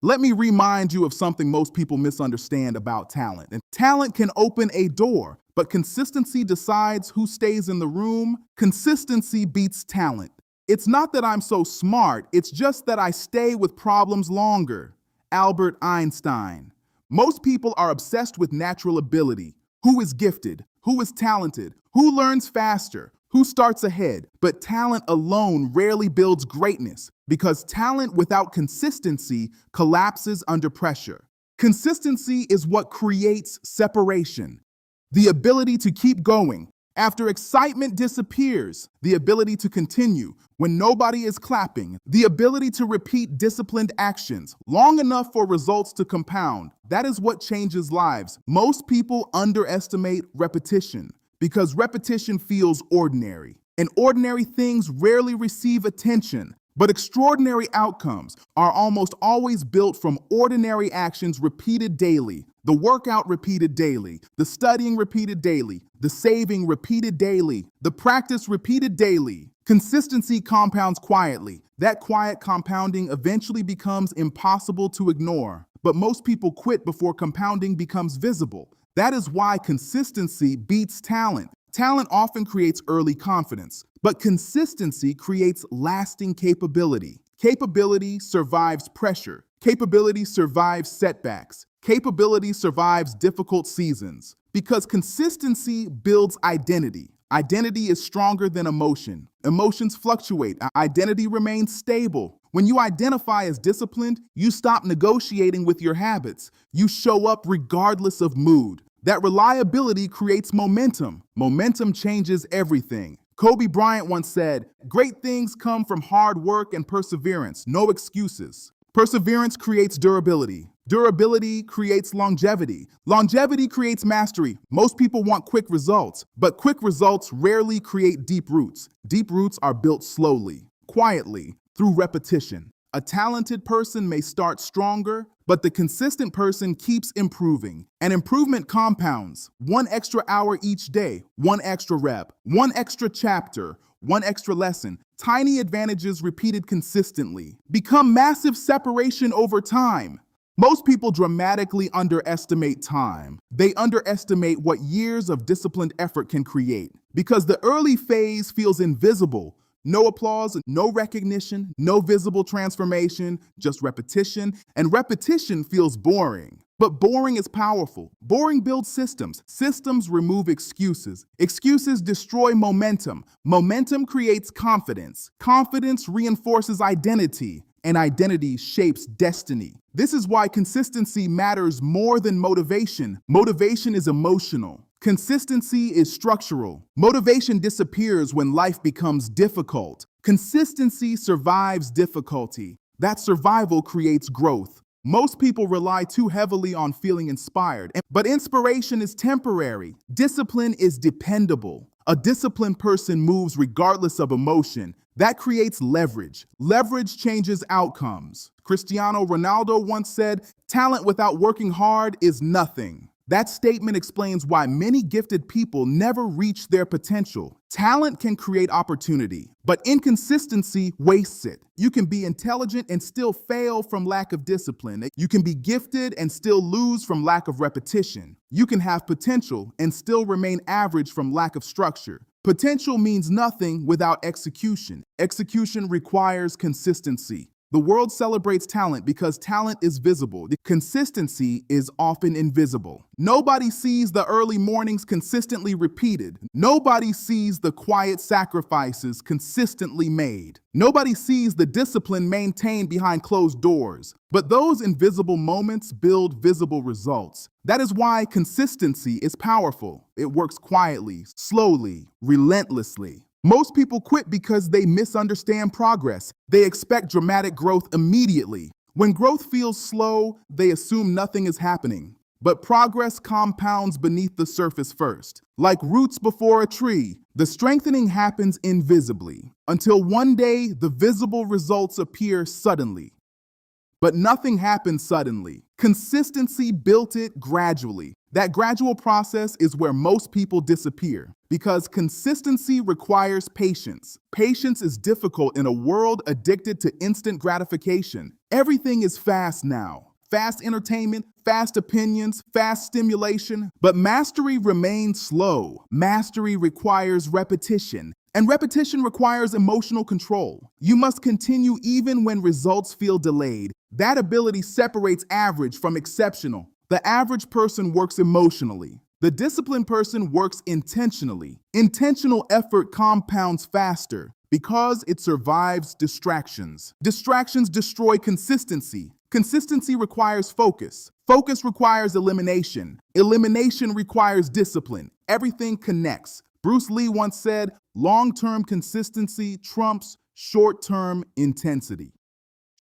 Let me remind you of something most people misunderstand about talent. And talent can open a door, but consistency decides who stays in the room. Consistency beats talent. It's not that I'm so smart, it's just that I stay with problems longer. Albert Einstein. Most people are obsessed with natural ability. Who is gifted? Who is talented? Who learns faster? Who starts ahead? But talent alone rarely builds greatness because talent without consistency collapses under pressure. Consistency is what creates separation. The ability to keep going after excitement disappears, the ability to continue when nobody is clapping, the ability to repeat disciplined actions long enough for results to compound. That is what changes lives. Most people underestimate repetition because repetition feels ordinary, and ordinary things rarely receive attention. But extraordinary outcomes are almost always built from ordinary actions repeated daily. The workout repeated daily, the studying repeated daily, the saving repeated daily, the practice repeated daily. Consistency compounds quietly. That quiet compounding eventually becomes impossible to ignore. But most people quit before compounding becomes visible. That is why consistency beats talent. Talent often creates early confidence, but consistency creates lasting capability. Capability survives pressure. Capability survives setbacks. Capability survives difficult seasons because consistency builds identity. Identity is stronger than emotion. Emotions fluctuate. Identity remains stable. When you identify as disciplined, you stop negotiating with your habits. You show up regardless of mood. That reliability creates momentum. Momentum changes everything. Kobe Bryant once said, "Great things come from hard work and perseverance, no excuses." Perseverance creates durability. Durability creates longevity. Longevity creates mastery. Most people want quick results, but quick results rarely create deep roots. Deep roots are built slowly, quietly, through repetition. A talented person may start stronger, but the consistent person keeps improving. And improvement compounds. 1 extra hour each day, 1 extra rep, 1 extra chapter, 1 extra lesson. Tiny advantages repeated consistently become massive separation over time. Most people dramatically underestimate time. They underestimate what years of disciplined effort can create because the early phase feels invisible. No applause, no recognition, no visible transformation, just repetition. And repetition feels boring. But boring is powerful. Boring builds systems. Systems remove excuses. Excuses destroy momentum. Momentum creates confidence. Confidence reinforces identity. And identity shapes destiny. This is why consistency matters more than motivation. Motivation is emotional. Consistency is structural. Motivation disappears when life becomes difficult. Consistency survives difficulty. That survival creates growth. Most people rely too heavily on feeling inspired, but inspiration is temporary. Discipline is dependable. A disciplined person moves regardless of emotion. That creates leverage. Leverage changes outcomes. Cristiano Ronaldo once said, "Talent without working hard is nothing." That statement explains why many gifted people never reach their potential. Talent can create opportunity, but inconsistency wastes it. You can be intelligent and still fail from lack of discipline. You can be gifted and still lose from lack of repetition. You can have potential and still remain average from lack of structure. Potential means nothing without execution. Execution requires consistency. The world celebrates talent because talent is visible. Consistency is often invisible. Nobody sees the early mornings consistently repeated. Nobody sees the quiet sacrifices consistently made. Nobody sees the discipline maintained behind closed doors. But those invisible moments build visible results. That is why consistency is powerful. It works quietly, slowly, relentlessly. Most people quit because they misunderstand progress. They expect dramatic growth immediately. When growth feels slow, they assume nothing is happening. But progress compounds beneath the surface first. Like roots before a tree, the strengthening happens invisibly, until one day the visible results appear suddenly. But nothing happened suddenly. Consistency built it gradually. That gradual process is where most people disappear because consistency requires patience. Patience is difficult in a world addicted to instant gratification. Everything is fast now. Fast entertainment, fast opinions, fast stimulation. But mastery remains slow. Mastery requires repetition. And repetition requires emotional control. You must continue even when results feel delayed. That ability separates average from exceptional. The average person works emotionally. The disciplined person works intentionally. Intentional effort compounds faster because it survives distractions. Distractions destroy consistency. Consistency requires focus. Focus requires elimination. Elimination requires discipline. Everything connects. Bruce Lee once said, long-term consistency trumps short-term intensity.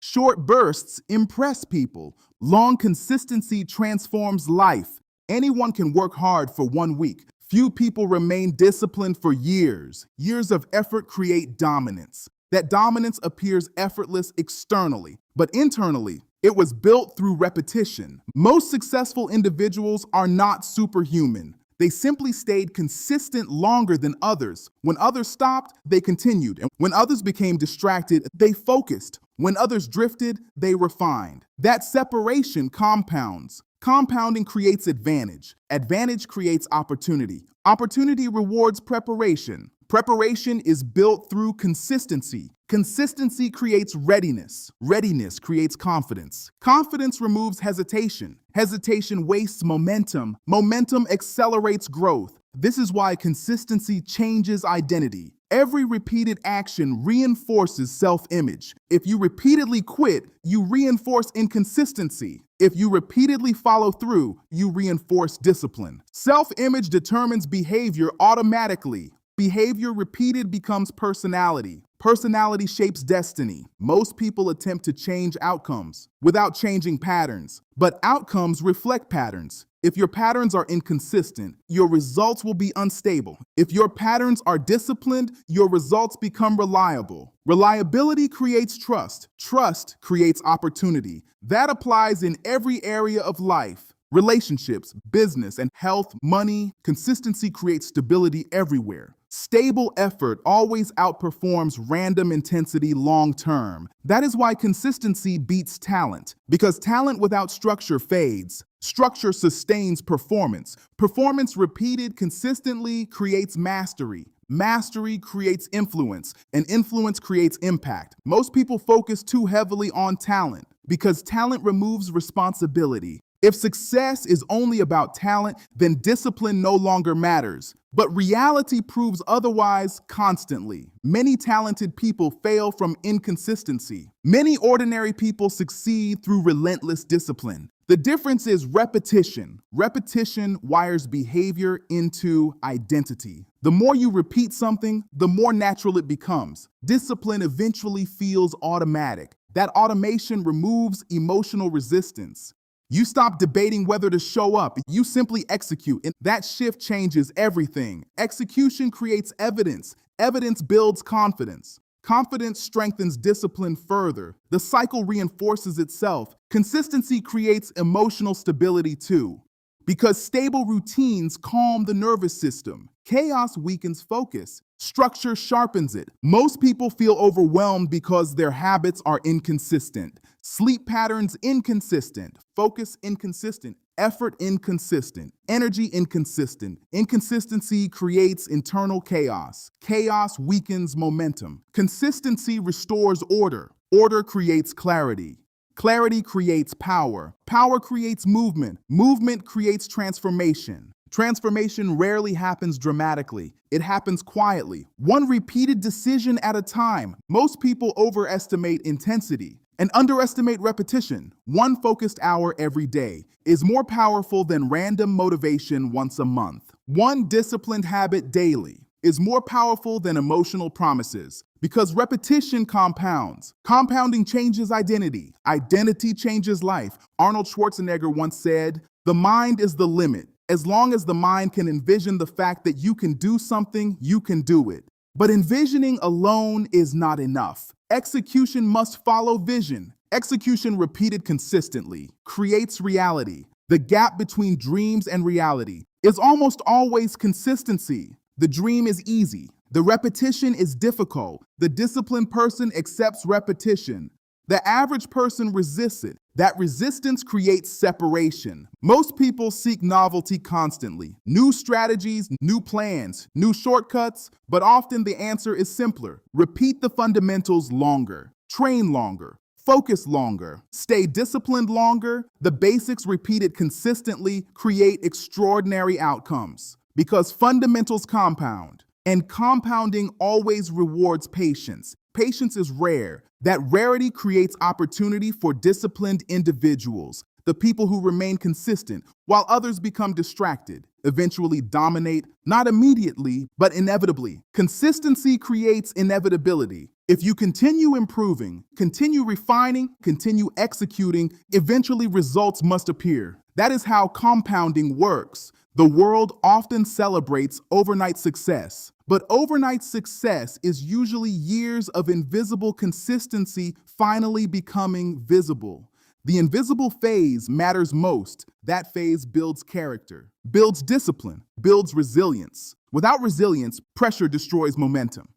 Short bursts impress people. Long consistency transforms life. Anyone can work hard for 1 week. Few people remain disciplined for years. Years of effort create dominance. That dominance appears effortless externally, but internally, it was built through repetition. Most successful individuals are not superhuman. They simply stayed consistent longer than others. When others stopped, they continued. And when others became distracted, they focused. When others drifted, they refined. That separation compounds. Compounding creates advantage. Advantage creates opportunity. Opportunity rewards preparation. Preparation is built through consistency. Consistency creates readiness. Readiness creates confidence. Confidence removes hesitation. Hesitation wastes momentum. Momentum accelerates growth. This is why consistency changes identity. Every repeated action reinforces self-image. If you repeatedly quit, you reinforce inconsistency. If you repeatedly follow through, you reinforce discipline. Self-image determines behavior automatically. Behavior repeated becomes personality. Personality shapes destiny. Most people attempt to change outcomes without changing patterns, but outcomes reflect patterns. If your patterns are inconsistent, your results will be unstable. If your patterns are disciplined, your results become reliable. Reliability creates trust. Trust creates opportunity. That applies in every area of life. Relationships, business, and health, money. Consistency creates stability everywhere. Stable effort always outperforms random intensity long term. That is why consistency beats talent, because talent without structure fades. Structure sustains performance. Performance repeated consistently creates mastery. Mastery creates influence, and influence creates impact. Most people focus too heavily on talent because talent removes responsibility. If success is only about talent, then discipline no longer matters. But reality proves otherwise constantly. Many talented people fail from inconsistency. Many ordinary people succeed through relentless discipline. The difference is repetition. Repetition wires behavior into identity. The more you repeat something, the more natural it becomes. Discipline eventually feels automatic. That automation removes emotional resistance. You stop debating whether to show up. You simply execute, and that shift changes everything. Execution creates evidence. Evidence builds confidence. Confidence strengthens discipline further. The cycle reinforces itself. Consistency creates emotional stability too, because stable routines calm the nervous system. Chaos weakens focus. Structure sharpens it. Most people feel overwhelmed because their habits are inconsistent. Sleep patterns inconsistent. Focus inconsistent. Effort inconsistent. Energy inconsistent. Inconsistency creates internal chaos. Chaos weakens momentum. Consistency restores order. Order creates clarity. Clarity creates power. Power creates movement. Movement creates transformation. Transformation rarely happens dramatically. It happens quietly, one repeated decision at a time. Most people overestimate intensity and underestimate repetition. One focused hour every day is more powerful than random motivation once a month. One disciplined habit daily is more powerful than emotional promises, because repetition compounds. Compounding changes identity. Identity changes life. Arnold Schwarzenegger once said, "The mind is the limit. As long as the mind can envision the fact that you can do something, you can do it." But envisioning alone is not enough. Execution must follow vision. Execution repeated consistently creates reality. The gap between dreams and reality is almost always consistency. The dream is easy. The repetition is difficult. The disciplined person accepts repetition. The average person resists it. That resistance creates separation. Most people seek novelty constantly. New strategies, new plans, new shortcuts, but often the answer is simpler. Repeat the fundamentals longer. Train longer. Focus longer. Stay disciplined longer. The basics repeated consistently create extraordinary outcomes because fundamentals compound. And compounding always rewards patience. Patience is rare. That rarity creates opportunity for disciplined individuals, the people who remain consistent, while others become distracted, eventually dominate, not immediately, but inevitably. Consistency creates inevitability. If you continue improving, continue refining, continue executing, eventually results must appear. That is how compounding works. The world often celebrates overnight success, but overnight success is usually years of invisible consistency finally becoming visible. The invisible phase matters most. That phase builds character, builds discipline, builds resilience. Without resilience, pressure destroys momentum.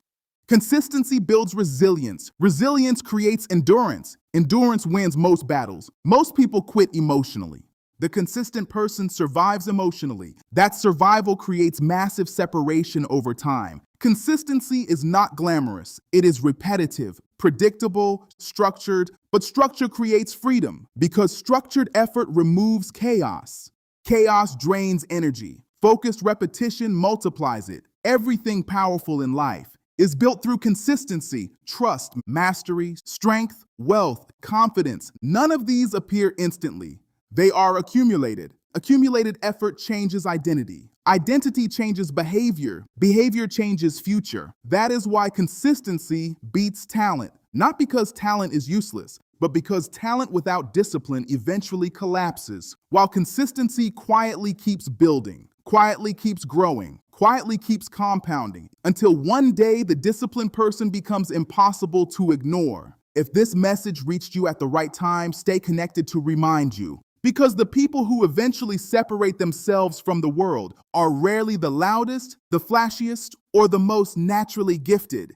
Consistency builds resilience. Resilience creates endurance. Endurance wins most battles. Most people quit emotionally. The consistent person survives emotionally. That survival creates massive separation over time. Consistency is not glamorous. It is repetitive, predictable, structured, but structure creates freedom because structured effort removes chaos. Chaos drains energy. Focused repetition multiplies it. Everything powerful in life is built through consistency, trust, mastery, strength, wealth, confidence. None of these appear instantly. They are accumulated. Accumulated effort changes identity. Identity changes behavior. Behavior changes future. That is why consistency beats talent. Not because talent is useless, but because talent without discipline eventually collapses, while consistency quietly keeps building, quietly keeps growing, quietly keeps compounding, until one day the disciplined person becomes impossible to ignore. If this message reached you at the right time, stay connected to ReMyndU. Because the people who eventually separate themselves from the world are rarely the loudest, the flashiest, or the most naturally gifted.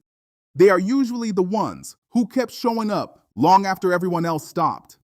They are usually the ones who kept showing up long after everyone else stopped.